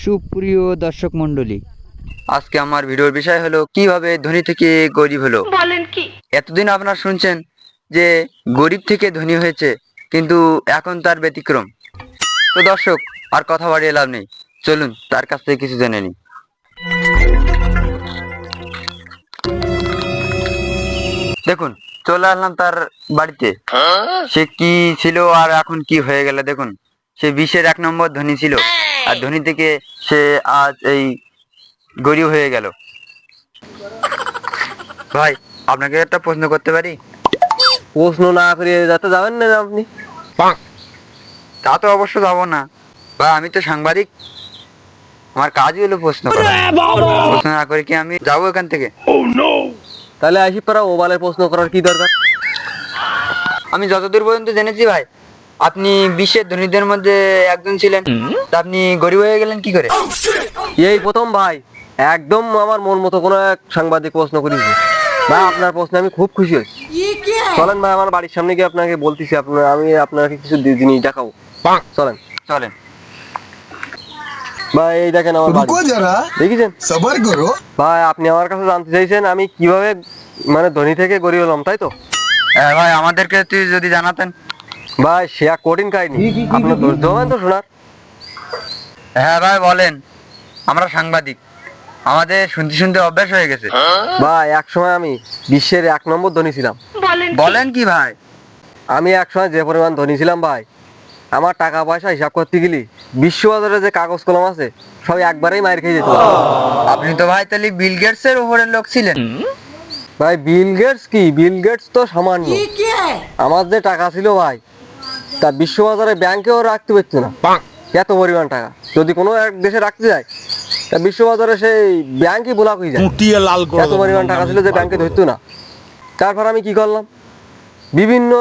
সুপ্রিয় দর্শক মন্ডলী, আজকে আমার ভিডিওর বিষয় হলো কিভাবে ধনী থেকে গরিব হলো। বলেন কি? এতদিন আপনারা শুনছেন যে গরিব থেকে ধনী হয়েছে, কিন্তু এখন তার ব্যতিক্রম। তো দর্শক, আর কথা বাড়িয়ে লাভ নেই, চলুন তার কাছ থেকে কিছু জেনে নিই। দেখুন, চলে আসলাম তার বাড়িতে। সে কি ছিল আর এখন কি হয়ে গেল দেখুন। সে বিশ্বের 1 নম্বর ধনী ছিল, আর ধনী থেকে সে আজ এই গরিব হয়ে গেল। ভাই, আপনাকে একটা প্রশ্ন করতে পারি? প্রশ্ন না করে যাতে যাবেন না আপনি? তা তো অবশ্য যাবো না ভাই, আমি তো সাংবাদিক, আমার কাজই হলো প্রশ্ন করা। প্রশ্ন না করে কি আমি যাবো এখান থেকে? তাহলে আসি পারা ওভালে প্রশ্ন করার কি দরকার? আমি যতদূর পর্যন্ত জেনেছি ভাই, আপনি বিশ্বের ধনীদের মধ্যে একজন ছিলেন, তা আপনি গরিব হয়ে গেলেন কি করে? এই প্রথম ভাই, একদম আমার মন মতো কোনো এক সাংবাদিক প্রশ্ন করেছে ভাই। আপনার প্রশ্নে আমি খুব খুশি হয়েছি। চলেন ভাই, আমার বাড়ির সামনে গিয়ে আপনাকে বলতেছি, আমি আপনাকে কিছু জিনিস দেখাবো। চলেন চলেন। ভাই, এই দেখেন আমার বাড়ি, দেখেছেন? সবার করো ভাই, আপনি আমার কাছে জানতে চাইছেন আমি কিভাবে মানে ধনী থেকে গরিব হলাম, তাই তো? হ্যাঁ ভাই, আমাদেরকে তুই যদি জানাতেন। ভাই, সে এক কঠিন কাহিনী, আপনার ধৈর্য হবেন তো শোনার? হ্যাঁ ভাই বলেন, আমরা সাংবাদিক, আমাদের শুনতে শুনতে অভ্যাস হয়ে গেছে। ভাই, এক সময় আমি বিশ্বের 1 নম্বর ধনী ছিলাম। বলেন কি ভাই? আমি এক সময় যে পরিমাণ ধনী ছিলাম ভাই, আমার টাকা পয়সা হিসাব করতে গেলি বিশ্ববাজারে যে কাগজ কলম আছে সব একবারেই মার খেয়ে যেত। আপনি তো ভাই তাহলে বিল গেটস এর উপরের লোক ছিলেন। ভাই, বিল গেটস কি? বিল গেটস তো সামান্য। আমার যে টাকা ছিল ভাই, তা বিশ্ববাজারে ব্যাংকেও রাখতে পারতো না, এত পরিমাণ টাকা। যদি কোনো এক দেশে রাখতে যায়, তা বিশ্ববাজারে সেই ব্যাংকই ব্লক হয়ে যায়, এত পরিমাণ টাকা ছিল যে ব্যাংকে ধরতো না। তারপর আমি কি করলাম, বিভিন্ন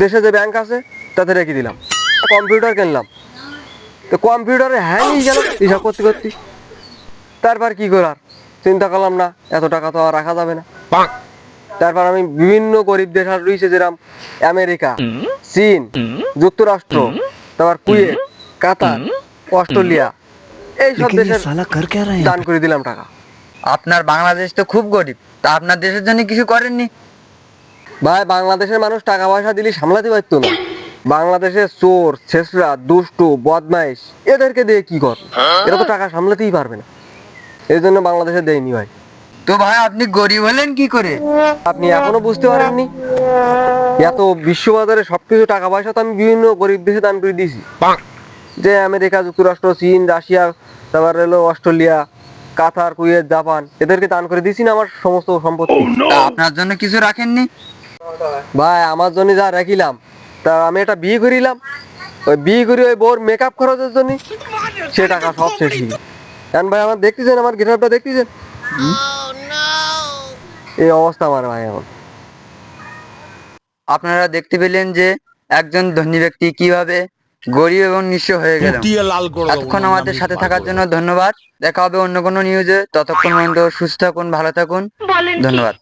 দেশে যে ব্যাংক আছে তাতে রেখে দিলাম। কম্পিউটার কিনলাম, তো কম্পিউটারে হ্যাং হয়ে গেল হিসাব করতে করতে। তারপর কি করার, চিন্তা করলাম না, এত টাকা তো আর রাখা যাবে না। তারপর আমি বিভিন্ন গরিব দেশ আর রয়েছে, যেরকম আমেরিকা, চীন, যুক্তরাষ্ট্র, তারপর কুয়েত, কাতার, অস্ট্রেলিয়া, এইসব দেশে দান করে দিলাম টাকা। আপনার বাংলাদেশ তো খুব গরিব, তা আপনার দেশের জন্য কিছু করেননি? ভাই, বাংলাদেশের মানুষ টাকা পয়সা দিলে সামলাতে পারতো না। বাংলাদেশের চোর, ছেসরা, দুষ্টু, বদমাইশ, এদেরকে দিয়ে কি কর? এরা তো টাকা সামলাতেই পারবে না, এই জন্য বাংলাদেশে দেয়নি ভাই। তো ভাই, আপনি গরিব হলেন কি করে? আপনি এখনো বুঝতে পারেননি? এত বিশ্ববাজারে সবকিছু টাকা পয়সা তো আমি বিভিন্ন গরিব দেশে দান করে দিয়েছি। যে আমেরিকা, যুক্তরাষ্ট্র, চীন, রাশিয়া, তারপর হলো অস্ট্রেলিয়া, কাতার, কুয়েত, জাপান, এদেরকে দান করে দিয়েছি না আমার সমস্ত সম্পত্তি। তা আপনার জন্য কিছু রাখেননি? ভাই, আমার জন্য যা রাখিলাম, তা আমি একটা বিয়ে করিলাম, ওই বিয়ে করি ওই বোর মেকআপ খরচের জন্য সে টাকা সব শেষ হয়ে গেছে। এখন ভাই, আমার দেখতেছেন, আমার গেটআপটা দেখতেছেন, এই অবস্থা আমার ভাই এখন। আপনারা দেখতে পেলেন যে একজন ধনী ব্যক্তি কিভাবে গরিব এবং নিঃস্ব হয়ে গেল। এতক্ষণ আমাদের সাথে থাকার জন্য ধন্যবাদ। দেখা হবে অন্য কোনো নিউজে। ততক্ষণ পর্যন্ত সুস্থ থাকুন, ভালো থাকুন, ধন্যবাদ।